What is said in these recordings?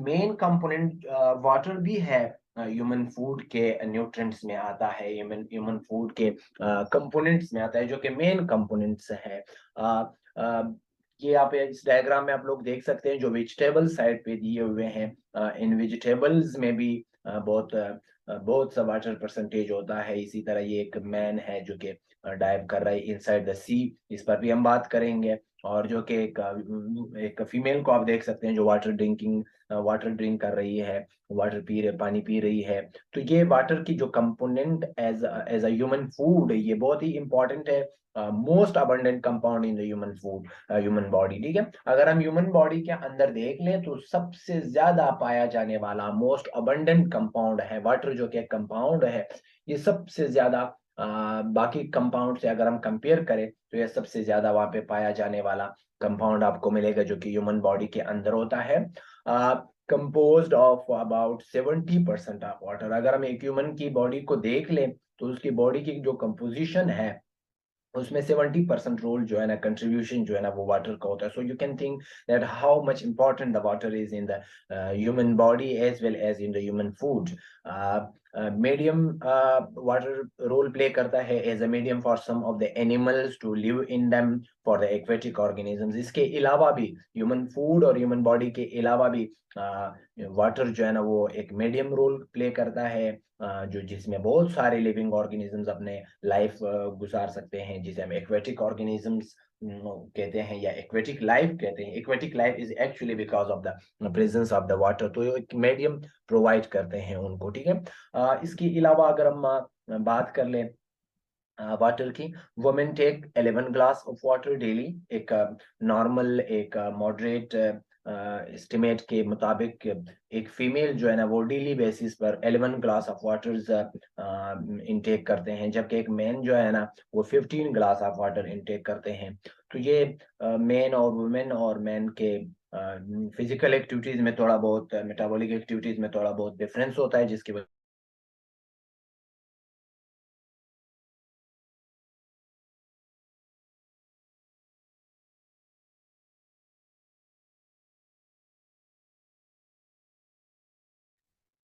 Main component water भी है, human food के न्यूट्रिएंट्स में आता है, ह्यूमन ह्यूमन फूड के कंपोनेंट्स में आता है, जो कि मेन कंपोनेंट्स है। ये आप इस डायग्राम में आप लोग देख सकते हैं जो वेजिटेबल साइड पे दिए हुए हैं। इन वेजिटेबल्स में भी बहुत सा वाटर परसेंटेज होता है। इसी तरह ये एक मैन है जो कि डाइव कर रहा है इनसाइड द सी, इस पर भी हम बात करेंगे। और जो कि एक फीमेल को आप देख सकते हैं जो वाटर ड्रिंक कर रही है, पानी पी रही है। तो ये वाटर की जो component as a human food, ये बहुत ही इंपॉर्टेंट है। Most abundant compound in the human food, human body. ठीक है, अगर हम ह्यूमन बॉडी के अंदर देख लें तो सबसे ज्यादा पाया जाने वाला मोस्ट अबंडेंट कंपाउंड है वाटर, जो कि कंपाउंड है। ये सबसे ज्यादा बाकी कंपाउंड से अगर हम कंपेयर करें तो ये सबसे ज्यादा वहां पे पाया जाने वाला कंपाउंड आपको मिलेगा, जो कि ह्यूमन बॉडी के अंदर होता है। Composed of about 70% of water. अगर हम एक ह्यूमन की बॉडी को देख लें तो उसकी बॉडी की जो कंपोजिशन है उसमें 70% रोल जो है ना, कंट्रीब्यूशन जो है ना, वो वाटर का होता है। So you can think that how much important the water is in the human body as well as in the human food. Medium water role play करता है as a medium for some of the animals to live in them, for the aquatic organisms. इसके अलावा भी human food और human body के अलावा भी water जो है ना वो एक मीडियम रोल प्ले करता है, जो जिसमें बहुत सारे लिविंग ऑर्गेनिजम्स अपने लाइफ गुजार सकते हैं, जिसे हम एक्वेटिक ऑर्गेनिजम्स कहते हैं या एक्वेटिक लाइफ कहते हैं। Aquatic life is actually because of the presence of the water. तो ये एक मीडियम प्रोवाइड करते हैं उनको। ठीक है, इसके अलावा अगर हम बात कर लें वाटर की, women take 11 glass of water daily. एक नॉर्मल, एक मॉडरेट एस्टिमेट के मुताबिक एक फीमेल जो है ना वो डेली बेसिस पर 11 ग्लास ऑफ वाटर्स इनटेक करते हैं, जबकि एक मैन जो है ना वो 15 ग्लास ऑफ वाटर इनटेक करते हैं। तो ये मेन और वुमेन और मैन के फिजिकल एक्टिविटीज में थोड़ा बहुत, मेटाबॉलिक एक्टिविटीज में थोड़ा बहुत डिफरेंस होता है, जिसकी वजह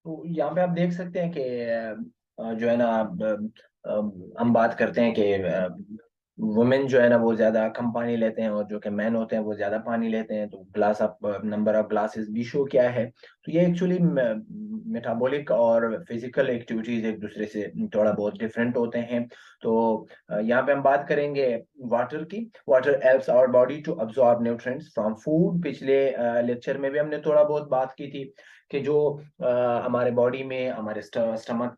तो यहाँ पे आप देख सकते हैं कि जो है ना, हम बात करते हैं कि वुमेन जो है ना वो ज्यादा कम पानी लेते हैं और जो कि मैन होते हैं वो ज्यादा पानी लेते हैं। तो glass of number of glasses भी शो किया है। तो ये एक्चुअली मेटाबॉलिक और फिजिकल एक्टिविटीज एक दूसरे से थोड़ा बहुत डिफरेंट होते हैं। तो यहाँ पे हम बात करेंगे वाटर की। Water helps our body to absorb nutrients from food. पिछले लेक्चर में भी हमने थोड़ा बहुत बात की थी कि जो हमारे बॉडी में, हमारे स्टमक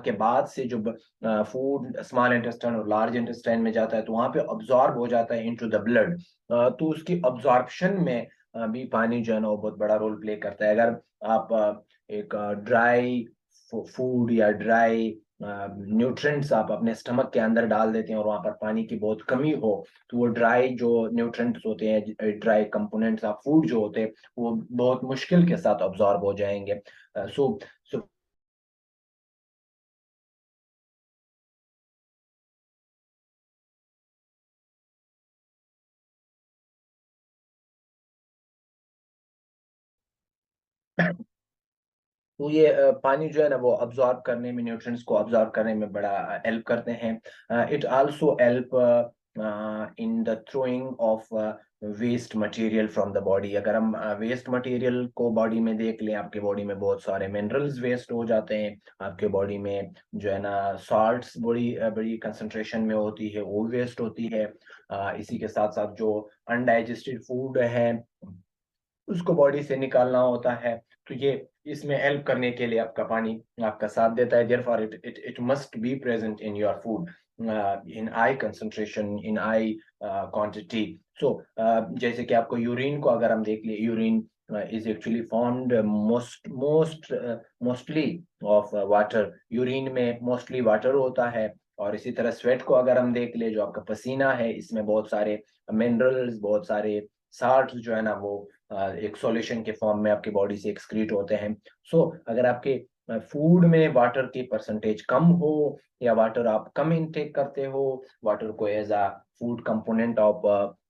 के बाद से जो फूड स्मॉल इंटेस्टाइन और लार्ज इंटेस्टाइन में जाता है तो वहां पे अब्सॉर्ब हो जाता है इनटू द ब्लड। तो उसकी अब्सॉर्प्शन में भी पानी जो है ना वो बहुत बड़ा रोल प्ले करता है। अगर आप एक ड्राई फूड या ड्राई न्यूट्रिएंट्स आप अपने स्टमक के अंदर डाल देते हैं और वहां पर पानी की बहुत कमी हो, तो वो ड्राई जो न्यूट्रिएंट्स होते हैं, ड्राई कंपोनेंट्स ऑफ फूड जो होते हैं, वो बहुत मुश्किल के साथ अब्सॉर्ब हो जाएंगे। सो सो तो ये पानी जो है ना वो अब्सॉर्ब करने में, न्यूट्रिएंट्स को अब्सॉर्ब करने में बड़ा हेल्प करते हैं। It also help in the throwing of waste material from the body. अगर हम वेस्ट मटेरियल को बॉडी में देख लें, आपके बॉडी में बहुत सारे मिनरल्स वेस्ट हो जाते हैं। आपके बॉडी में जो है ना सॉल्ट्स बड़ी बड़ी कंसंट्रेशन में होती है, वो वेस्ट होती है। इसी के साथ साथ जो अनडाइजेस्टेड फूड है उसको बॉडी से निकालना होता है। तो ये इसमें हेल्प करने के लिए आपका पानी आपका साथ देता है। Therefore it must be present in your food in high concentration, in high quantity. So जैसे कि आपको यूरिन को अगर हम देख लिए, urine is actually formed mostly of water. Urine में मोस्टली वाटर होता है। और इसी तरह स्वेट को अगर हम देख ले, जो आपका पसीना है, इसमें बहुत सारे मिनरल्स, बहुत सारे साल्ट जो है ना वो एक सॉल्यूशन के फॉर्म में आपकी बॉडी से एक्सक्रीट होते हैं। सो अगर आपके फूड में वाटर की परसेंटेज कम हो या वाटर आप कम इनटेक करते हो, वाटर को as a food component of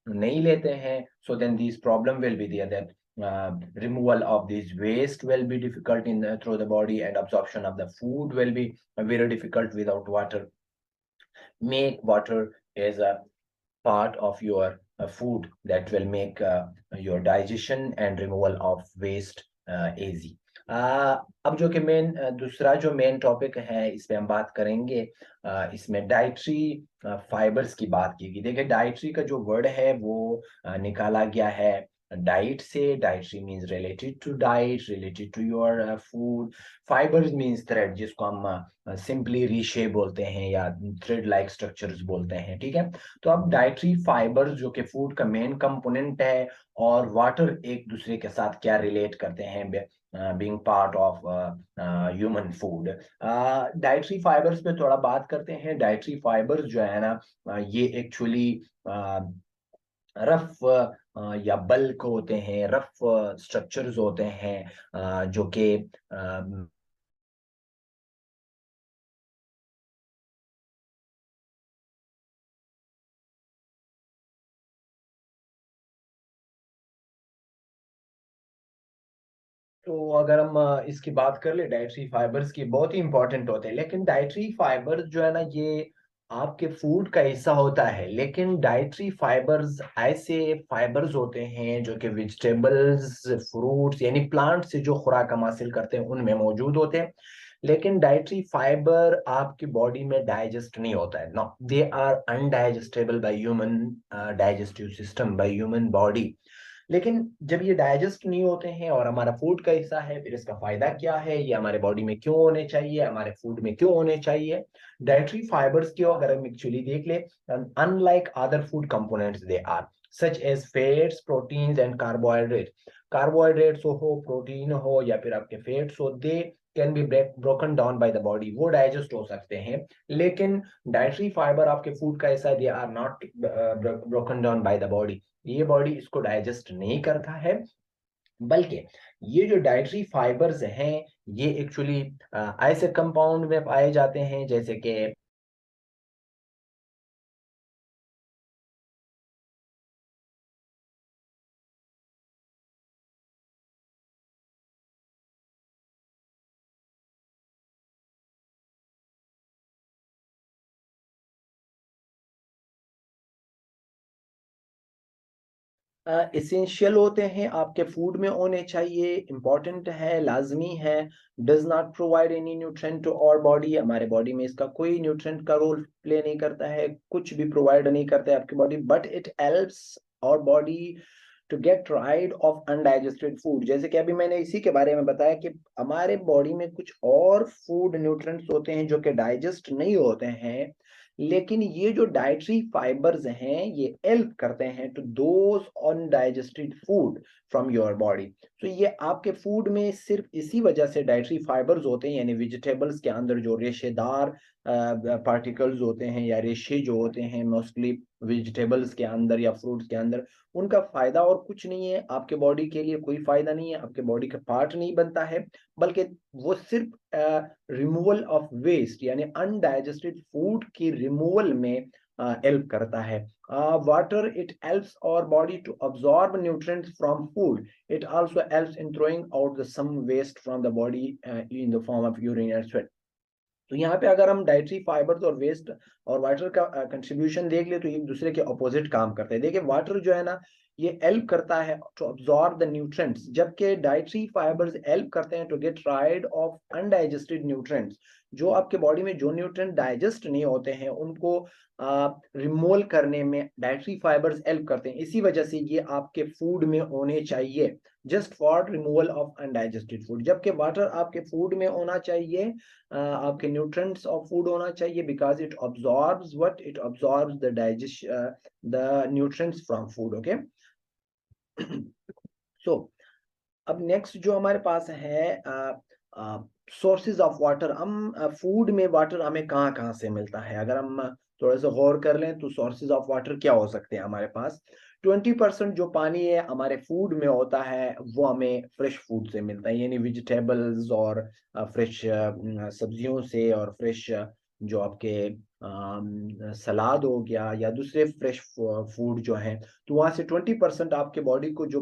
नहीं लेते हैं, so then this problem will be there, that removal of these waste will be difficult through the body, and absorption of the food will be very difficult without water. Make water as a part of your food that will make your digestion and removal of waste easy. अब जो कि main दूसरा जो main topic है इस पे हम बात करेंगे, इसमें डाइटरी फाइबर्स की बात की गई। देखिए डाइटरी का जो वर्ड है वो निकाला गया है डाइट से। Dietary means related to diet, related to your food. Fibres means thread, जिसको हम सिंपली रीशे बोलते हैं या थ्रेड लाइक स्ट्रक्चर्स बोलते हैं, ठीक है। तो अब डाइटरी फाइबर्स जो कि फूड का मेन कंपोनेंट है, और वाटर एक दूसरे के साथ क्या रिलेट करते हैं being part of human food. Dietary fibres पे थोड़ा बात करते हैं। डाइटरी फाइबर्स जो है ना, ये एक्चुअली रफ या बल्क होते हैं, रफ स्ट्रक्चर्स होते हैं, जो कि तो अगर हम इसकी बात कर ले डाइटरी फाइबर्स की, बहुत ही इंपॉर्टेंट होते हैं। लेकिन डाइटरी फाइबर्स जो है ना, ये आपके फूड का हिस्सा होता है। लेकिन डाइटरी फाइबर्स ऐसे फाइबर्स होते हैं जो कि वेजिटेबल्स, फ्रूट्स यानी प्लांट से जो खुराक हम हासिल करते हैं उनमें मौजूद होते हैं। लेकिन डाइटरी फाइबर आपकी बॉडी में डाइजेस्ट नहीं होता है। No, they are undigestible by human digestive system, by human body. लेकिन जब ये डाइजेस्ट नहीं होते हैं और हमारा फूड का हिस्सा है, फिर इसका फायदा क्या है, ये हमारे बॉडी में क्यों होने चाहिए, हमारे फूड में क्यों होने चाहिए। डाइटरी फाइबर्स की अगर हम एक्चुअली देख ले, unlike other food components they are such as fats, proteins and carbohydrate. Carbohydrates हो, प्रोटीन हो या फिर आपके फैट्स हो, they can be broken down by the body, वो डाइजेस्ट हो सकते हैं। लेकिन डाइटरी फाइबर आपके फूड का हिस्सा, they are not broken down by the body, ये बॉडी इसको डाइजेस्ट नहीं करता है। बल्कि ये जो डाइटरी फाइबर्स हैं, ये एक्चुअली ऐसे कंपाउंड में पाए जाते हैं जैसे कि इसेंशियल होते हैं, आपके फूड में होने चाहिए, इंपॉर्टेंट है, लाजमी है। Does not provide any nutrient to our body, हमारे बॉडी में इसका कोई न्यूट्रिएंट का रोल प्ले नहीं करता है, कुछ भी प्रोवाइड नहीं करता है आपकी body. But it helps our body to get rid of undigested food. जैसे कि अभी मैंने इसी के बारे में बताया कि हमारे बॉडी में कुछ और फूड न्यूट्रिएंट्स होते हैं जो कि डाइजेस्ट नहीं होते हैं, लेकिन ये जो डाइटरी फाइबर्स हैं ये हेल्प करते हैं to those undigested food from your body. तो ये आपके फूड में सिर्फ इसी वजह से डाइटरी फाइबर्स होते हैं, यानी वेजिटेबल्स के अंदर जो रेशेदार पार्टिकल्स होते हैं या रेशे जो होते हैं मोस्टली वेजिटेबल्स के अंदर या फ्रूट्स के अंदर, उनका फायदा और कुछ नहीं है। आपके बॉडी के लिए कोई फायदा नहीं है, आपके बॉडी का पार्ट नहीं बनता है, बल्कि वो सिर्फ रिमूवल ऑफ वेस्ट यानी अनडाइजेस्टेड फूड की रिमूवल में हेल्प करता है। Water, it helps our body to absorb nutrients from food. It also helps in throwing out the some waste from the body in the form of urine and sweat. तो यहाँ पे अगर हम dietary fibres और waste और water का contribution देख ले, तो एक दूसरे के ऑपोजिट काम करते हैं। देखिए वाटर जो है ना, ये हेल्प करता है टू अब्सॉर्ब द न्यूट्रिएंट्स, जबकि डाइटरी फाइबर्स हेल्प करते हैं to get rid of undigested nutrients. जो आपके बॉडी में जो न्यूट्रिएंट डाइजेस्ट नहीं होते हैं उनको रिमूव करने में डाइटरी फाइबर्स हेल्प करते हैं। इसी वजह से ये आपके फूड में होने चाहिए, just for removal of undigested food. जबकि वाटर आपके फूड में होना चाहिए, आपके न्यूट्रिएंट्स ऑफ फूड होना चाहिए, because it absorbs what, it absorbs the digest the nutrients from food. Okay, so अब नेक्स्ट जो हमारे पास है सोर्सेज ऑफ वाटर। हम फूड में वाटर हमें कहाँ कहाँ से मिलता है, अगर हम थोड़ा सा गौर कर लें तो सोर्सेज ऑफ वाटर क्या हो सकते हैं हमारे पास। 20% जो पानी है हमारे फूड में होता है वो हमें फ्रेश फूड से मिलता है, यानी वेजिटेबल्स और फ्रेश सब्जियों से, और फ्रेश जो आपके सलाद हो गया या दूसरे फ्रेश फूड जो हैं, तो वहाँ से 20% आपके बॉडी को जो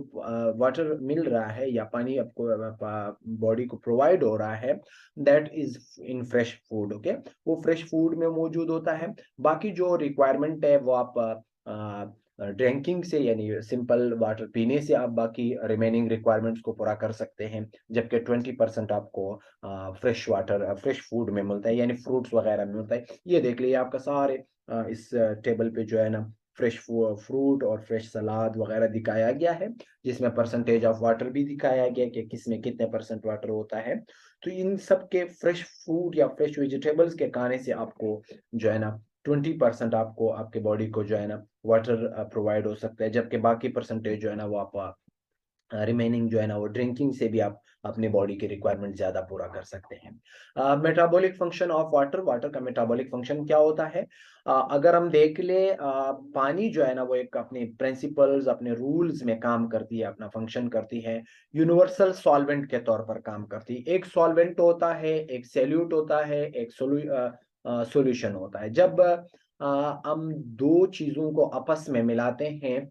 वाटर मिल रहा है या पानी आपको बॉडी को प्रोवाइड हो रहा है, that is in fresh food. Okay, वो फ्रेश फूड में मौजूद होता है। बाकी जो रिक्वायरमेंट है वो आप ड्रिंकिंग से यानी सिंपल वाटर पीने से आप बाकी रिमेनिंग रिक्वायरमेंट्स को पूरा कर सकते हैं, जबकि 20% आपको फ्रेश वाटर फ्रेश फूड में मिलता है यानी फ्रूट्स वगैरह में मिलता है। ये देख लीजिए आपका सारे इस टेबल पे जो है ना फ्रेश फ्रूट और फ्रेश सलाद वगैरह दिखाया गया है, जिसमें परसेंटेज ऑफ वाटर भी दिखाया गया है कि किसमें कितने परसेंट वाटर होता है। तो इन सब के फ्रेश फूड या फ्रेश वेजिटेबल्स के खाने से आपको जो है ना 20% आपको आपके बॉडी को जो है ना वाटर प्रोवाइड हो सकता है, जबकि बाकी परसेंटेज जो है ना वो आप रिमेनिंग जो है ना वो ड्रिंकिंग से भी आप अपने बॉडी की रिक्वायरमेंट ज्यादा पूरा कर सकते हैं। Metabolic function of water, water का मेटाबॉलिक फंक्शन क्या होता है? अगर हम देख ले पानी जो है ना वो एक अपने प्रिंसिपल्स अपने रूल्स में काम करती है, अपना फंक्शन करती है, यूनिवर्सल सॉल्वेंट के तौर पर काम करती है। एक सॉल्वेंट होता है, एक सैल्यूट होता है, एक सॉल्यूशन होता है। जब हम दो चीजों को आपस में मिलाते हैं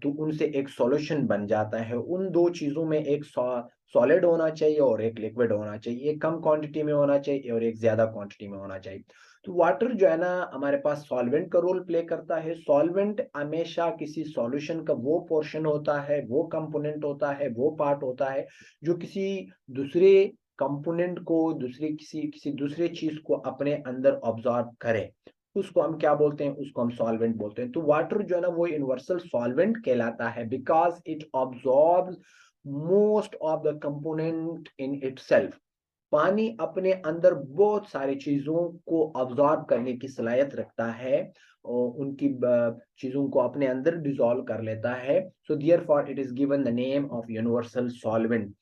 तो उनसे एक सॉल्यूशन बन जाता है। उन दो चीजों में एक सॉलिड होना चाहिए और एक लिक्विड होना चाहिए, एक कम क्वांटिटी में होना चाहिए और एक ज्यादा क्वांटिटी में होना चाहिए। तो वाटर जो है ना हमारे पास सॉल्वेंट का रोल प्ले करता है। सॉल्वेंट हमेशा किसी सॉल्यूशन का वो पोर्शन होता है, वो कंपोनेंट होता है, वो पार्ट होता है जो किसी दूसरे कंपोनेंट को दूसरे किसी किसी दूसरे चीज को अपने अंदर ऑब्जॉर्व करे, उसको हम क्या बोलते हैं? उसको हम सॉल्वेंट बोलते हैं। तो वाटर जो है ना वो यूनिवर्सल सॉल्वेंट कहलाता है because it absorbs most of the component in itself. पानी अपने अंदर बहुत सारी चीजों को ऑब्जॉर्ब करने की सलाहियत रखता है और उनकी चीजों को अपने अंदर डिसॉल्व कर लेता है। So therefore it is given the name of universal solvent.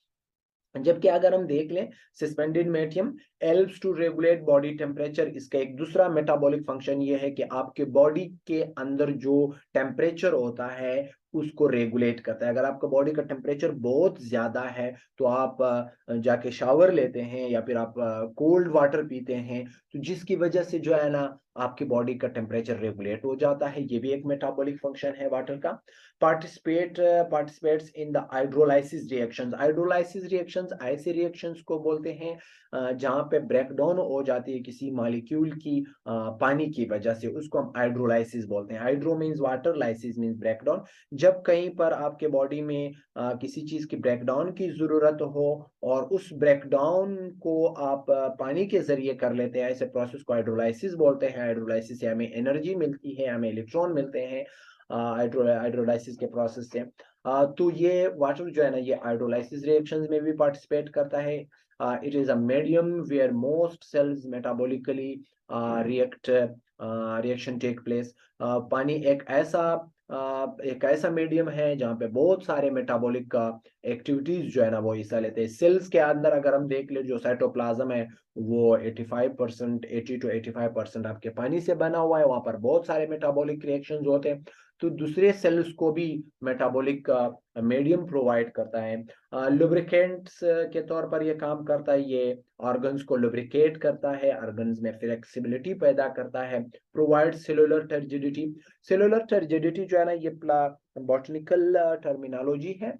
जबकि अगर हम देख लें suspended medium helps to regulate body temperature, इसका एक दूसरा मेटाबॉलिक फंक्शन ये है कि आपके बॉडी के अंदर जो टेम्परेचर होता है उसको रेगुलेट करता है। अगर आपका बॉडी का टेम्परेचर बहुत ज्यादा है तो आप जाके शावर लेते हैं या फिर आप कोल्ड वाटर पीते हैं, तो जिसकी वजह से जो है ना आपकी बॉडी का टेम्परेचर रेगुलेट हो जाता है। ये भी एक मेटाबॉलिक फंक्शन है वाटर का। Participates in the hydrolysis reactions. Hydrolysis reactions ऐसे रिएक्शंस को बोलते हैं जहां पे ब्रेकडाउन हो जाती है किसी मॉलिक्यूल की पानी की वजह से, उसको हम हाइड्रोलाइसिस बोलते हैं। Hydro means water, lysis means breakdown. जब कहीं पर आपके बॉडी में किसी चीज की ब्रेकडाउन की जरूरत हो और उस ब्रेकडाउन को आप पानी के जरिए कर लेते हैं, ऐसे प्रोसेस को हाइड्रोलाइसिस बोलते हैं। हाइड्रोलाइसिस से हमें एनर्जी मिलती है, हमें इलेक्ट्रॉन मिलते हैं हाइड्रोलाइसिस के प्रोसेस से। तो ये वाटर जो है ना ये हाइड्रोलाइसिस रिएक्शंस में भी पार्टिसिपेट करता है। It is a medium where most cells metabolically react reaction take place. पानी एक ऐसा मीडियम है जहाँ पे बहुत सारे मेटाबॉलिक एक्टिविटीज जो है ना वो हिस्सा लेते हैं। सेल्स के अंदर अगर हम देख ले जो साइटोप्लाज्म है वो 85% 80 to 85% आपके पानी से बना हुआ है, वहां पर बहुत सारे मेटाबॉलिक रिएक्शंस होते हैं। तो दूसरे सेल्स को भी मेटाबॉलिक मीडियम प्रोवाइड करता है। लुब्रिकेंट्स के तौर पर ये काम करता है, ये ऑर्गन्स को लुब्रिकेट करता है, ऑर्गन्स में फ्लेक्सिबिलिटी पैदा करता है, provide cellular turgidity. Cellular turgidity जो है ना ये बॉटनिकल टर्मिनोलॉजी है।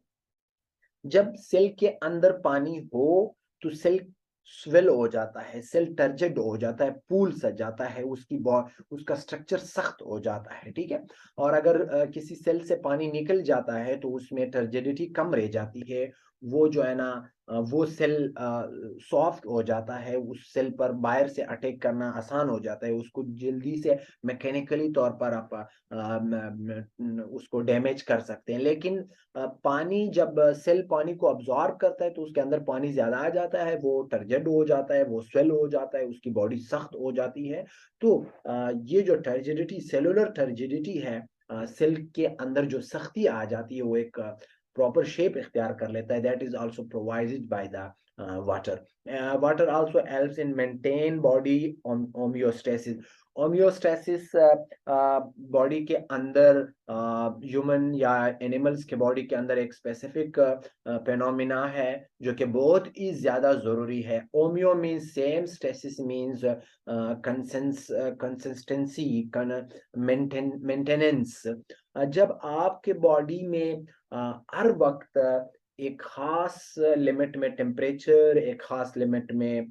जब सेल के अंदर पानी हो तो सेल स्वेल हो जाता है, सेल टर्जेड हो जाता है, पूल सज जाता है, उसका स्ट्रक्चर सख्त हो जाता है, ठीक है। और अगर किसी सेल से पानी निकल जाता है तो उसमें टर्जिडिटी कम रह जाती है, वो जो है ना वो सेल सॉफ्ट हो जाता है, उस सेल पर बाहर से अटैक करना आसान हो जाता है, उसको जल्दी से मैकेनिकली तौर पर आप उसको डैमेज कर सकते हैं। लेकिन पानी जब सेल पानी को अब्सॉर्ब करता है तो उसके अंदर पानी ज्यादा आ जाता है, वो टर्जेड हो जाता है, वो स्वेल हो जाता है, उसकी बॉडी सख्त हो जाती है। तो ये जो टर्जिडिटी सेलुलर टर्जिडिटी है, सेल के अंदर जो सख्ती आ जाती है वो एक प्रॉपर शेप इख्तियार कर लेता है, that is also provided by the water. Water also helps in maintain body homeostasis. Homeostasis body के अंदर, ह्यूमन या एनिमल्स के बॉडी के अंदर एक स्पेसिफिक फेनोमिना है जो कि बहुत ही ज्यादा जरूरी है. Homeo means same, stasis means consistency, maintenance. जब आपके बॉडी में हर वक्त एक खास लिमिट में टेम्परेचर, एक खास लिमिट में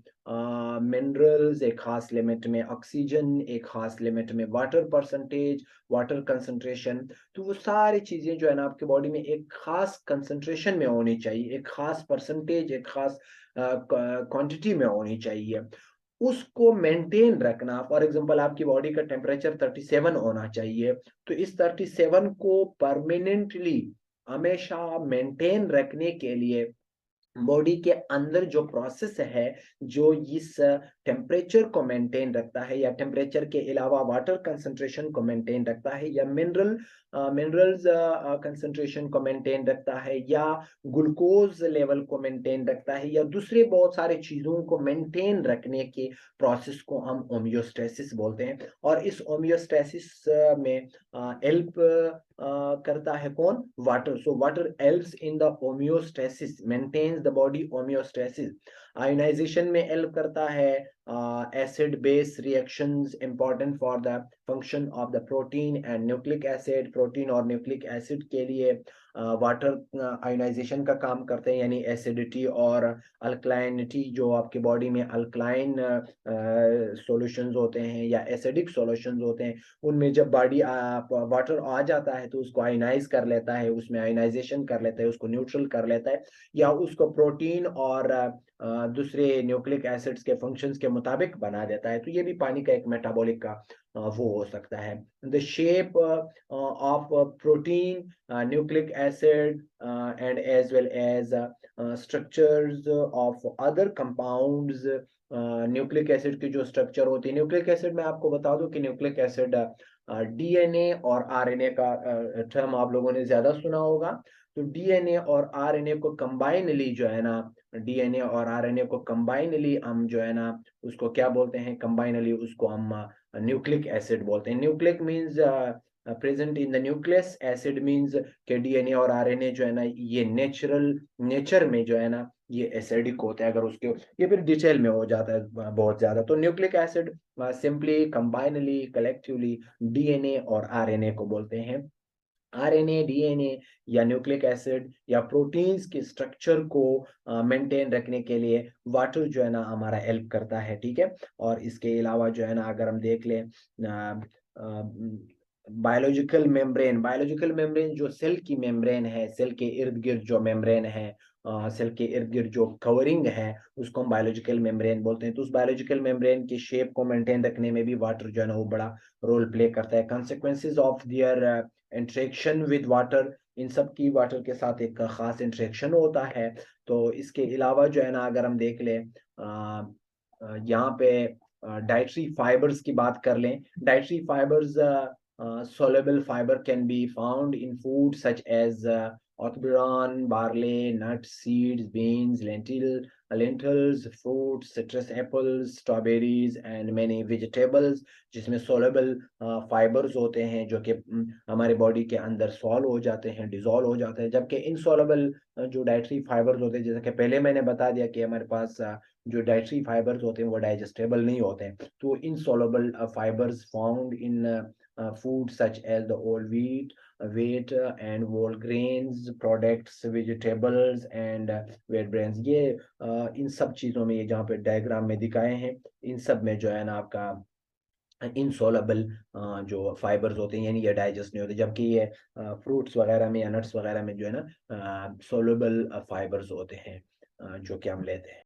मिनरल्स, एक खास लिमिट में ऑक्सीजन, एक खास लिमिट में वाटर परसेंटेज, वाटर कंसंट्रेशन, तो वो सारी चीजें जो है ना आपके बॉडी में एक खास कंसंट्रेशन में होनी चाहिए, एक खास परसेंटेज, एक खास क्वांटिटी में होनी चाहिए. उसको मेंटेन रखना, फॉर एग्जांपल आपकी बॉडी का टेम्परेचर 37 होना चाहिए, तो इस 37 को परमानेंटली हमेशा मेंटेन रखने के लिए बॉडी के अंदर जो प्रोसेस है, जो इस टेम्परेचर को मेंटेन रखता है, या टेम्परेचर के अलावा वाटर कंसंट्रेशन को मेंटेन रखता है, या मिनरल्स कंसंट्रेशन को मेंटेन रखता है, या ग्लूकोज लेवल को मेंटेन रखता है, या दूसरे बहुत सारे चीजों को मेंटेन रखने के प्रोसेस को हम होमियोस्टेसिस बोलते हैं. और इस होमियोस्टेसिस में हेल्प करता है कौन? Water. So water helps in the homeostasis, maintains the body homeostasis. Ionisation में हेल्प करता है. Acid base reactions important for the function of the protein and nucleic acid. Protein और न्यूक्लिक एसिड के लिए वाटर आयोनाइजेशन का काम करते हैं, यानी एसिडिटी और अल्कलाइनिटी, जो आपकी बॉडी में अल्कलाइन सॉल्यूशंस होते हैं या एसिडिक सॉल्यूशंस होते हैं, उनमें जब बॉडी वाटर आ जाता है तो उसको आयोनाइज कर लेता है, उसमें आयोनाइजेशन कर लेता है, उसको न्यूट्रल कर लेता है, या उसको प्रोटीन और दूसरे न्यूक्लिक एसिड्स के फंक्शंस के मुताबिक बना देता है. तो ये भी पानी का एक मेटाबॉलिक का वो हो सकता है. The shape of protein, nucleic acid, and as well as structures of other compounds. Nucleic acid की जो स्ट्रक्चर होती है, न्यूक्लिक एसिड में आपको बता दूं कि न्यूक्लिक एसिड डीएनए और आरएनए का टर्म आप लोगों ने ज्यादा सुना होगा. तो डीएनए और आरएनए को कंबाइनली जो है ना, डीएनए और आरएनए को कंबाइनली हम जो है ना उसको क्या बोलते हैं? कंबाइनली उसको हम न्यूक्लिक एसिड बोलते हैं. Nucleic means present in the nucleus, acid means के डीएनए और आरएनए जो है ना ये नेचर में जो है ना ये एसिडिक होता है. अगर उसके ये फिर डिटेल में हो जाता है बहुत ज्यादा. तो nucleic acid simply combinedly collectively DNA और आरएनए को बोलते हैं. आरएनए, डीएनए या न्यूक्लिक एसिड या प्रोटीन्स के स्ट्रक्चर को मेंटेन रखने के लिए वाटर जो है ना हमारा हेल्प करता है. ठीक है. और इसके अलावा जो है ना अगर हम देख लें बायोलॉजिकल मेम्ब्रेन जो सेल की मेम्ब्रेन है, सेल के इर्द गिर्द जो मेम्ब्रेन है, सेल के इर्द गिर्द जो कवरिंग है, उसको हम बायोलॉजिकल मेम्ब्रेन बोलते हैं. तो उस बायोलॉजिकल मेम्ब्रेन की शेप को मेंटेन रखने में भी वाटर जो है ना वो बड़ा रोल प्ले करता है. Consequences of their interaction with water, इन सब की वाटर के साथ एक खास इंटरेक्शन होता है. तो इसके अलावा जो है ना अगर हम देख लें यहाँ पे डाइटरी फाइबर्स की बात कर लें. Dietary fibres, soluble fiber can be found in food such as oat bran, barley, nuts, seeds, beans, lentils, fruits, citrus apples, strawberries and many vegetables, जिसमें soluble fibers होते हैं जो कि हमारे बॉडी के अंदर सॉल्व हो जाते हैं, डिजोल्व हो जाते हैं. जबकि इनसॉल्युबल जो डाइटरी फाइबर्स होते हैं, जैसे कि पहले मैंने बता दिया कि हमारे पास जो डाइटरी फाइबर्स होते हैं वो डाइजेस्टेबल नहीं होते हैं. तो insoluble fibres found in food such as the wheat and whole grains products, vegetables and wheat grains. ये इन सब चीजों में, ये जहाँ पे डायग्राम में दिखाए हैं, इन सब में जो है ना आपका इनसॉलेबल जो फाइबर्स होते हैं, यानी ये डाइजेस्ट नहीं होते. जबकि ये फ्रूट्स वगैरह में या नट्स वगैरह में जो है ना सोलेबल फाइबर्स होते हैं जो कि हम लेते हैं.